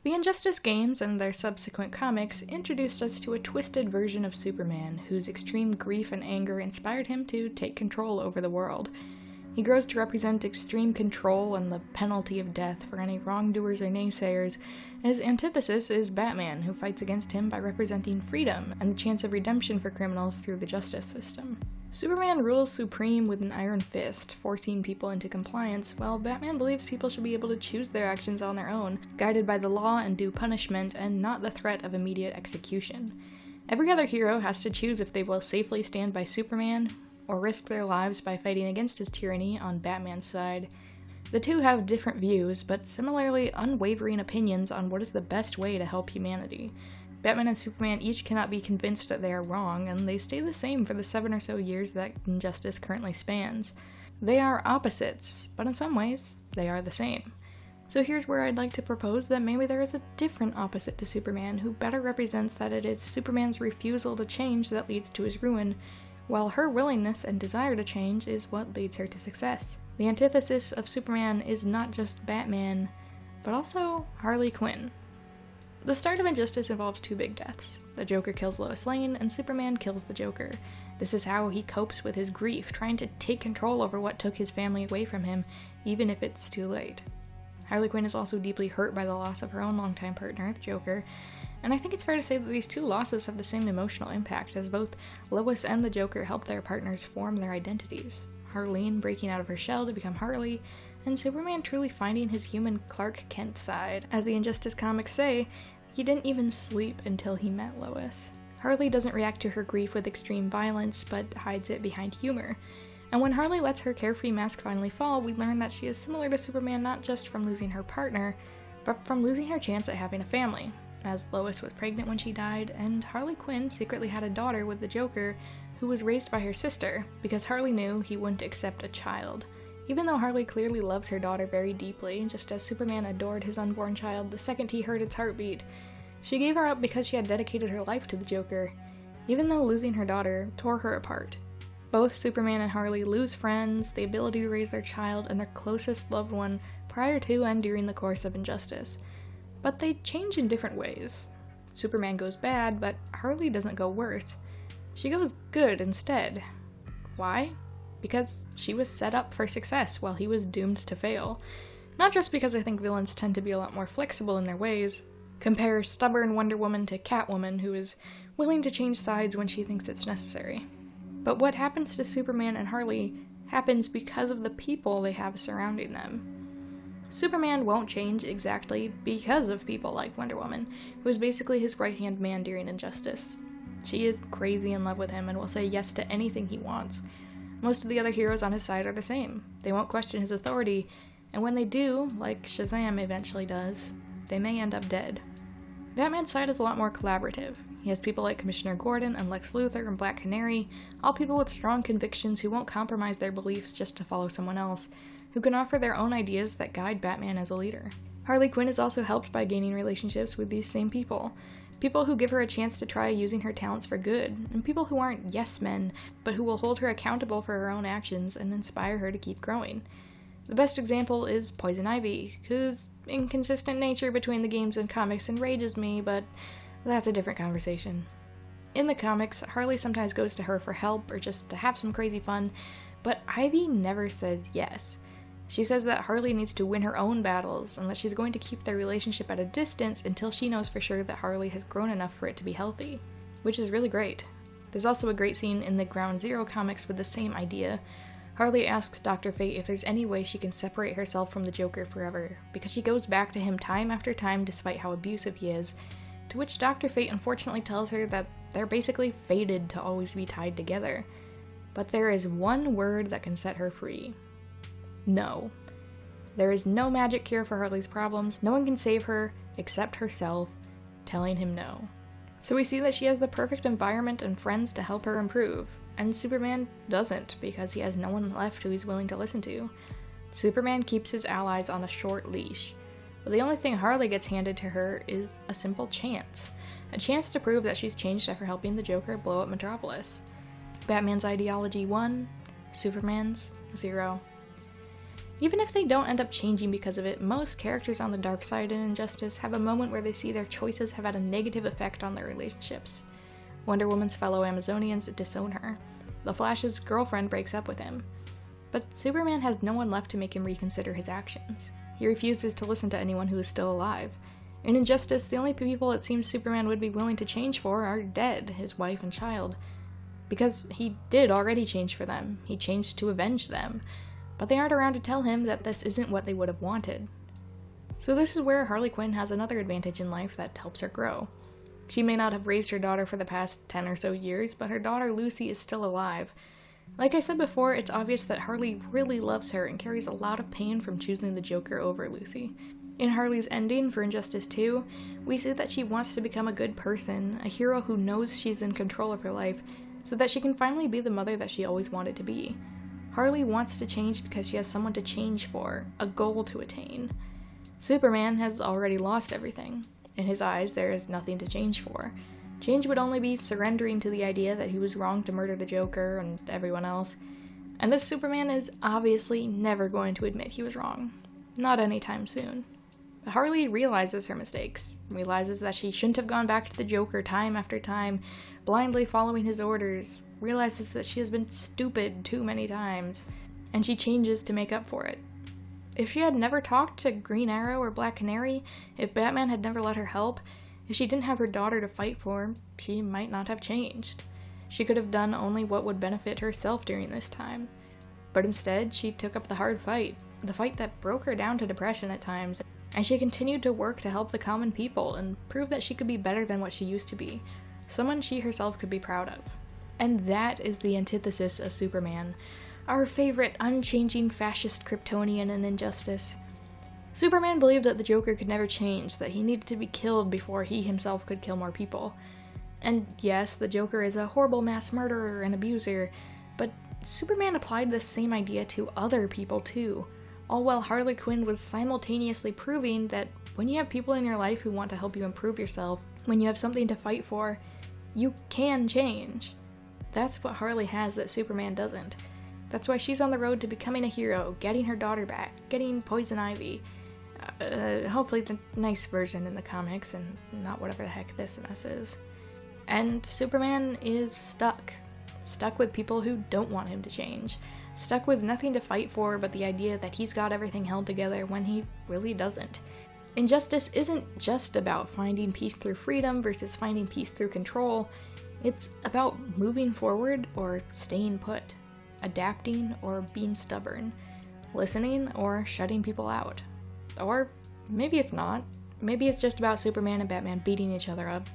The Injustice games and their subsequent comics introduced us to a twisted version of Superman, whose extreme grief and anger inspired him to take control over the world. He grows to represent extreme control and the penalty of death for any wrongdoers or naysayers. His antithesis is Batman, who fights against him by representing freedom and the chance of redemption for criminals through the justice system. Superman rules supreme with an iron fist, forcing people into compliance, while Batman believes people should be able to choose their actions on their own, guided by the law and due punishment, and not the threat of immediate execution. Every other hero has to choose if they will safely stand by Superman, or risk their lives by fighting against his tyranny on Batman's side. The two have different views, but similarly unwavering opinions on what is the best way to help humanity. Batman and Superman each cannot be convinced that they are wrong, and they stay the same for the 7 or so years that Injustice currently spans. They are opposites, but in some ways, they are the same. So here's where I'd like to propose that maybe there is a different opposite to Superman who better represents that it is Superman's refusal to change that leads to his ruin, while her willingness and desire to change is what leads her to success. The antithesis of Superman is not just Batman, but also Harley Quinn. The start of Injustice involves 2 big deaths. The Joker kills Lois Lane, and Superman kills the Joker. This is how he copes with his grief, trying to take control over what took his family away from him, even if it's too late. Harley Quinn is also deeply hurt by the loss of her own longtime partner, the Joker, and I think it's fair to say that these 2 losses have the same emotional impact, as both Lois and the Joker help their partners form their identities. Harleen breaking out of her shell to become Harley, and Superman truly finding his human Clark Kent side. As the Injustice comics say, he didn't even sleep until he met Lois. Harley doesn't react to her grief with extreme violence, but hides it behind humor. And when Harley lets her carefree mask finally fall, we learn that she is similar to Superman not just from losing her partner, but from losing her chance at having a family, as Lois was pregnant when she died, and Harley Quinn secretly had a daughter with the Joker, who was raised by her sister, because Harley knew he wouldn't accept a child. Even though Harley clearly loves her daughter very deeply, just as Superman adored his unborn child the second he heard its heartbeat, she gave her up because she had dedicated her life to the Joker, even though losing her daughter tore her apart. Both Superman and Harley lose friends, the ability to raise their child, and their closest loved one prior to and during the course of Injustice. But they change in different ways. Superman goes bad, but Harley doesn't go worse. She goes good instead. Why? Because she was set up for success while he was doomed to fail. Not just because I think villains tend to be a lot more flexible in their ways. Compare stubborn Wonder Woman to Catwoman, who is willing to change sides when she thinks it's necessary. But what happens to Superman and Harley happens because of the people they have surrounding them. Superman won't change exactly because of people like Wonder Woman, who is basically his right-hand man during Injustice. She is crazy in love with him and will say yes to anything he wants. Most of the other heroes on his side are the same. They won't question his authority, and when they do, like Shazam eventually does, they may end up dead. Batman's side is a lot more collaborative. He has people like Commissioner Gordon and Lex Luthor and Black Canary, all people with strong convictions who won't compromise their beliefs just to follow someone else, who can offer their own ideas that guide Batman as a leader. Harley Quinn is also helped by gaining relationships with these same people. People who give her a chance to try using her talents for good, and people who aren't yes men, but who will hold her accountable for her own actions and inspire her to keep growing. The best example is Poison Ivy, whose inconsistent nature between the games and comics enrages me, but that's a different conversation. In the comics, Harley sometimes goes to her for help or just to have some crazy fun, but Ivy never says yes. She says that Harley needs to win her own battles, and that she's going to keep their relationship at a distance until she knows for sure that Harley has grown enough for it to be healthy, which is really great. There's also a great scene in the Ground Zero comics with the same idea. Harley asks Dr. Fate if there's any way she can separate herself from the Joker forever, because she goes back to him time after time despite how abusive he is, to which Dr. Fate unfortunately tells her that they're basically fated to always be tied together. But there is one word that can set her free. No. There is no magic cure for Harley's problems. No one can save her except herself, telling him no. So we see that she has the perfect environment and friends to help her improve, and Superman doesn't because he has no one left who he's willing to listen to. Superman keeps his allies on a short leash, but the only thing Harley gets handed to her is a simple chance. A chance to prove that she's changed after helping the Joker blow up Metropolis. Batman's ideology 1, Superman's 0. Even if they don't end up changing because of it, most characters on the dark side in Injustice have a moment where they see their choices have had a negative effect on their relationships. Wonder Woman's fellow Amazonians disown her. The Flash's girlfriend breaks up with him. But Superman has no one left to make him reconsider his actions. He refuses to listen to anyone who is still alive. In Injustice, the only people it seems Superman would be willing to change for are dead, his wife and child. Because he did already change for them. He changed to avenge them. But they aren't around to tell him that this isn't what they would have wanted. So this is where Harley Quinn has another advantage in life that helps her grow. She may not have raised her daughter for the past 10 or so years, but her daughter Lucy is still alive. Like I said before, it's obvious that Harley really loves her and carries a lot of pain from choosing the Joker over Lucy. In Harley's ending for Injustice 2, we see that she wants to become a good person, a hero who knows she's in control of her life, so that she can finally be the mother that she always wanted to be. Harley wants to change because she has someone to change for, a goal to attain. Superman has already lost everything. In his eyes, there is nothing to change for. Change would only be surrendering to the idea that he was wrong to murder the Joker and everyone else. And this Superman is obviously never going to admit he was wrong. Not anytime soon. But Harley realizes her mistakes, realizes that she shouldn't have gone back to the Joker time after time, blindly following his orders, realizes that she has been stupid too many times, and she changes to make up for it. If she had never talked to Green Arrow or Black Canary, if Batman had never let her help, if she didn't have her daughter to fight for, she might not have changed. She could have done only what would benefit herself during this time. But instead, she took up the hard fight, the fight that broke her down to depression at times, and she continued to work to help the common people and prove that she could be better than what she used to be, someone she herself could be proud of. And that is the antithesis of Superman, our favorite unchanging fascist Kryptonian in Injustice. Superman believed that the Joker could never change, that he needed to be killed before he himself could kill more people. And yes, the Joker is a horrible mass murderer and abuser, but Superman applied this same idea to other people too, all while Harley Quinn was simultaneously proving that when you have people in your life who want to help you improve yourself, when you have something to fight for, you can change. That's what Harley has that Superman doesn't. That's why she's on the road to becoming a hero, getting her daughter back, getting Poison Ivy. Hopefully the nice version in the comics, and not whatever the heck this mess is. And Superman is stuck. Stuck with people who don't want him to change. Stuck with nothing to fight for but the idea that he's got everything held together when he really doesn't. Injustice isn't just about finding peace through freedom versus finding peace through control. It's about moving forward or staying put, adapting or being stubborn, listening or shutting people out. Or maybe it's not. Maybe it's just about Superman and Batman beating each other up.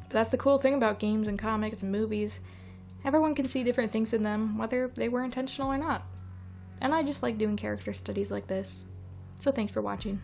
But that's the cool thing about games and comics and movies. Everyone can see different things in them, whether they were intentional or not. And I just like doing character studies like this. So thanks for watching.